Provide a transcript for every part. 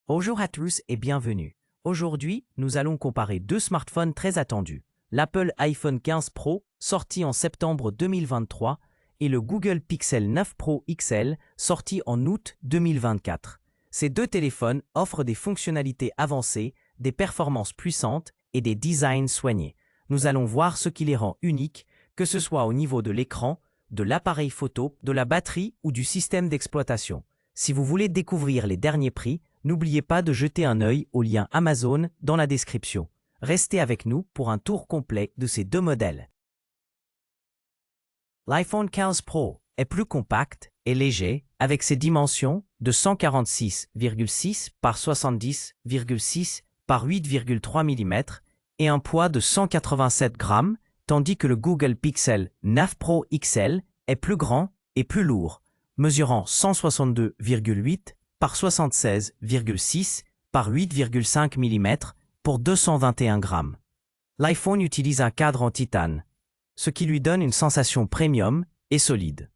Bonjour à tous et bienvenue. Aujourd'hui, nous allons comparer deux smartphones très attendus. L'Apple iPhone 15 Pro, sorti en septembre 2023, et le Google Pixel 9 Pro XL, sorti en août 2024. Ces deux téléphones offrent des fonctionnalités avancées, des performances puissantes et des designs soignés. Nous allons voir ce qui les rend uniques, que ce soit au niveau de l'écran, de l'appareil photo, de la batterie ou du système d'exploitation. Si vous voulez découvrir les derniers prix, n'oubliez pas de jeter un œil au lien Amazon dans la description. Restez avec nous pour un tour complet de ces deux modèles. L'iPhone 15 Pro est plus compact et léger avec ses dimensions de 146,6 par 70,6 par 8,3 mm et un poids de 187 grammes, tandis que le Google Pixel 9 Pro XL est plus grand et plus lourd, mesurant 162,8 par 76,6 par 8,5 mm pour 221 grammes. L'iPhone utilise un cadre en titane, ce qui lui donne une sensation premium et solide.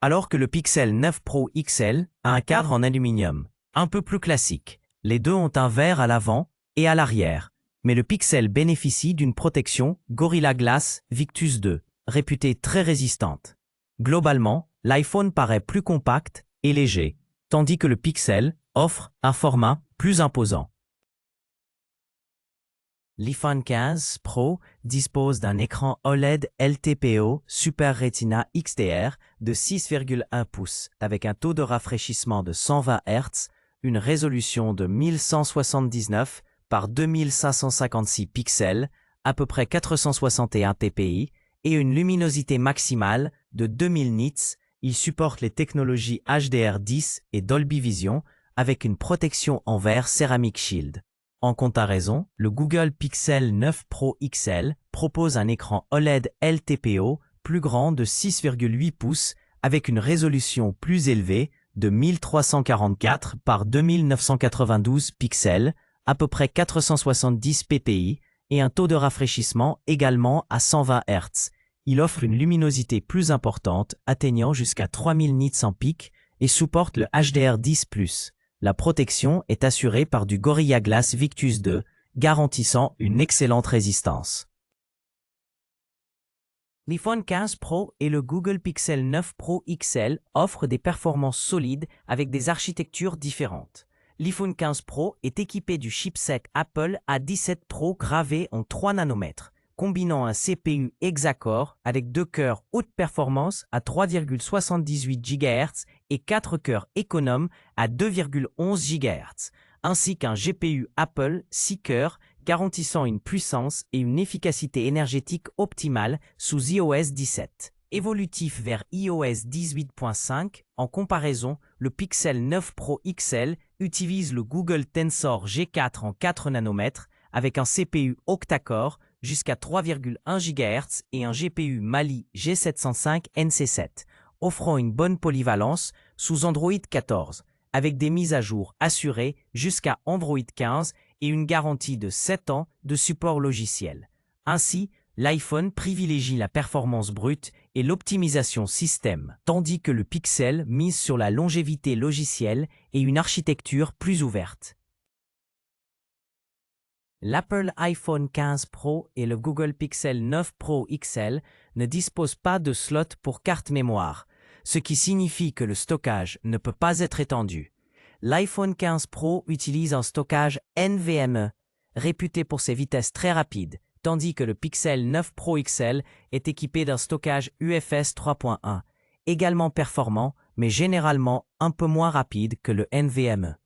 Alors que le Pixel 9 Pro XL a un cadre en aluminium, un peu plus classique. Les deux ont un verre à l'avant et à l'arrière, mais le Pixel bénéficie d'une protection Gorilla Glass Victus 2, réputée très résistante. Globalement, l'iPhone paraît plus compact et léger, tandis que le Pixel offre un format plus imposant. L'iPhone 15 Pro dispose d'un écran OLED LTPO Super Retina XDR de 6,1 pouces avec un taux de rafraîchissement de 120 Hz, une résolution de 1179 par 2556 pixels, à peu près 461 ppi, et une luminosité maximale de 2000 nits. Il supporte les technologies HDR10 et Dolby Vision avec une protection en verre Ceramic Shield. En comparaison, le Google Pixel 9 Pro XL propose un écran OLED LTPO plus grand de 6,8 pouces avec une résolution plus élevée de 1344 par 2992 pixels, à peu près 470 ppi, et un taux de rafraîchissement également à 120 Hz. Il offre une luminosité plus importante, atteignant jusqu'à 3000 nits en pic, et supporte le HDR10+. La protection est assurée par du Gorilla Glass Victus 2, garantissant une excellente résistance. L'iPhone 15 Pro et le Google Pixel 9 Pro XL offrent des performances solides avec des architectures différentes. L'iPhone 15 Pro est équipé du chipset Apple A17 Pro gravé en 3 nanomètres, combinant un CPU hexa-core avec 2 cœurs haute performance à 3,78 GHz et 4 cœurs économes à 2,11 GHz, ainsi qu'un GPU Apple 6 cœurs garantissant une puissance et une efficacité énergétique optimale sous iOS 17. Évolutif vers iOS 18.5, en comparaison, le Pixel 9 Pro XL utilise le Google Tensor G4 en 4 nanomètres avec un CPU octa-core jusqu'à 3,1 GHz et un GPU Mali G705 NC7, offrant une bonne polyvalence sous Android 14, avec des mises à jour assurées jusqu'à Android 15 et une garantie de 7 ans de support logiciel. Ainsi, l'iPhone privilégie la performance brute et l'optimisation système, tandis que le Pixel mise sur la longévité logicielle et une architecture plus ouverte. L'Apple iPhone 15 Pro et le Google Pixel 9 Pro XL ne disposent pas de slot pour carte mémoire, ce qui signifie que le stockage ne peut pas être étendu. L'iPhone 15 Pro utilise un stockage NVMe, réputé pour ses vitesses très rapides, tandis que le Pixel 9 Pro XL est équipé d'un stockage UFS 3.1, également performant, mais généralement un peu moins rapide que le NVMe.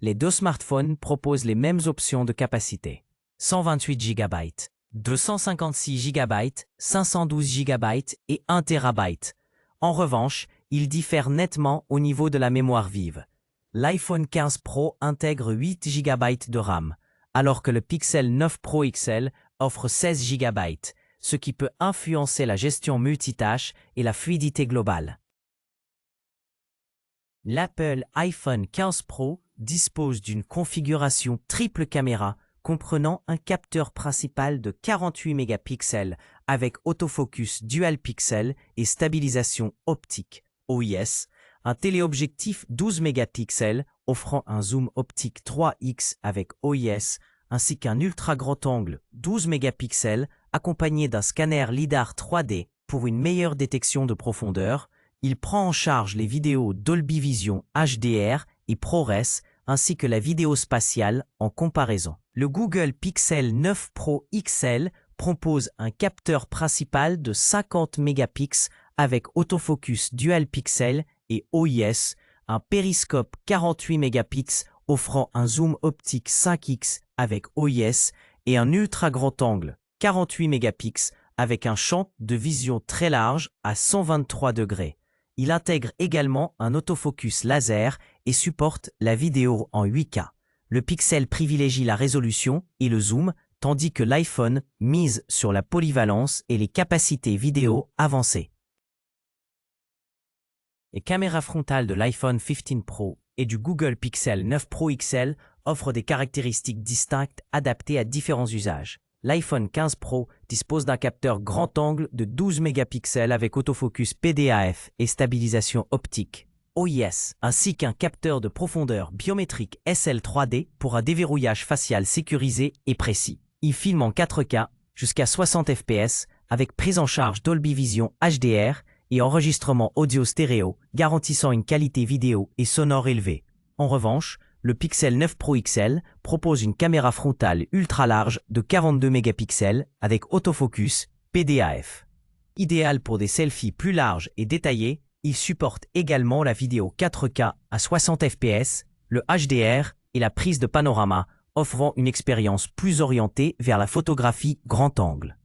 Les deux smartphones proposent les mêmes options de capacité. 128 GB, 256 GB, 512 GB et 1 TB. En revanche, ils diffèrent nettement au niveau de la mémoire vive. L'iPhone 15 Pro intègre 8 GB de RAM, alors que le Pixel 9 Pro XL offre 16 GB, ce qui peut influencer la gestion multitâche et la fluidité globale. L'Apple iPhone 15 Pro dispose d'une configuration triple caméra comprenant un capteur principal de 48 mégapixels avec autofocus dual pixel et stabilisation optique OIS, un téléobjectif 12 mégapixels offrant un zoom optique 3x avec OIS, ainsi qu'un ultra grand angle 12 mégapixels accompagné d'un scanner LiDAR 3D pour une meilleure détection de profondeur. Il prend en charge les vidéos Dolby Vision HDR et ProRes ainsi que la vidéo spatiale en comparaison. Le Google Pixel 9 Pro XL propose un capteur principal de 50 mégapixels avec autofocus dual pixel et OIS, un périscope 48 mégapixels offrant un zoom optique 5x avec OIS et un ultra grand angle 48 mégapixels avec un champ de vision très large à 123 degrés. Il intègre également un autofocus laser et supporte la vidéo en 8K. Le Pixel privilégie la résolution et le zoom, tandis que l'iPhone mise sur la polyvalence et les capacités vidéo avancées. Les caméras frontales de l'iPhone 15 Pro et du Google Pixel 9 Pro XL offrent des caractéristiques distinctes adaptées à différents usages. L'iPhone 15 Pro dispose d'un capteur grand angle de 12 mégapixels avec autofocus PDAF et stabilisation optique OIS, ainsi qu'un capteur de profondeur biométrique SL3D pour un déverrouillage facial sécurisé et précis. Il filme en 4K jusqu'à 60 fps avec prise en charge Dolby Vision HDR et enregistrement audio stéréo, garantissant une qualité vidéo et sonore élevée. En revanche, le Pixel 9 Pro XL propose une caméra frontale ultra large de 42 mégapixels avec autofocus PDAF. Idéal pour des selfies plus larges et détaillés, il supporte également la vidéo 4K à 60 fps, le HDR et la prise de panorama, offrant une expérience plus orientée vers la photographie grand angle.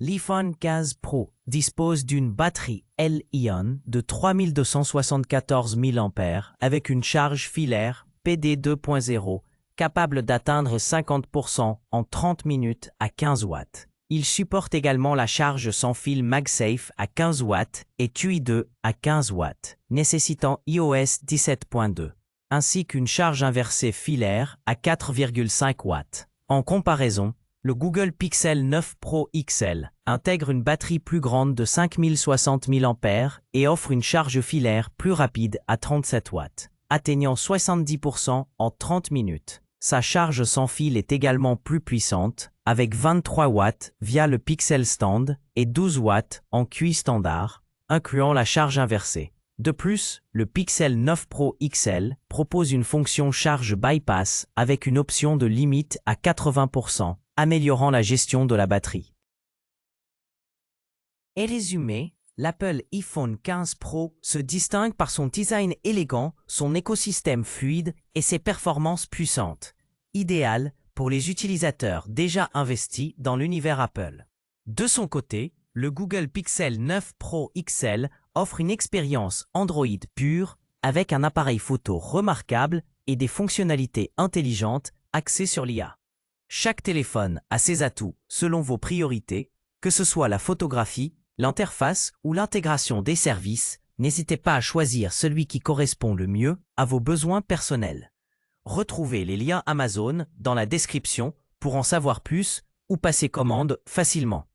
L'iPhone 15 Pro dispose d'une batterie Li-ion de 3274 mAh avec une charge filaire PD 2.0 capable d'atteindre 50% en 30 minutes à 15 watts. Il supporte également la charge sans fil MagSafe à 15 watts et TUI2 à 15 watts, nécessitant iOS 17.2, ainsi qu'une charge inversée filaire à 4,5 watts. En comparaison, le Google Pixel 9 Pro XL intègre une batterie plus grande de 5060 mAh et offre une charge filaire plus rapide à 37 watts, atteignant 70% en 30 minutes. Sa charge sans fil est également plus puissante, avec 23 watts via le Pixel Stand et 12 watts en QI standard, incluant la charge inversée. De plus, le Pixel 9 Pro XL propose une fonction charge bypass avec une option de limite à 80%, améliorant la gestion de la batterie. Et résumé, l'Apple iPhone 15 Pro se distingue par son design élégant, son écosystème fluide et ses performances puissantes, idéal pour les utilisateurs déjà investis dans l'univers Apple. De son côté, le Google Pixel 9 Pro XL offre une expérience Android pure avec un appareil photo remarquable et des fonctionnalités intelligentes axées sur l'IA. Chaque téléphone a ses atouts selon vos priorités, que ce soit la photographie, l'interface ou l'intégration des services. N'hésitez pas à choisir celui qui correspond le mieux à vos besoins personnels. Retrouvez les liens Amazon dans la description pour en savoir plus ou passer commande facilement.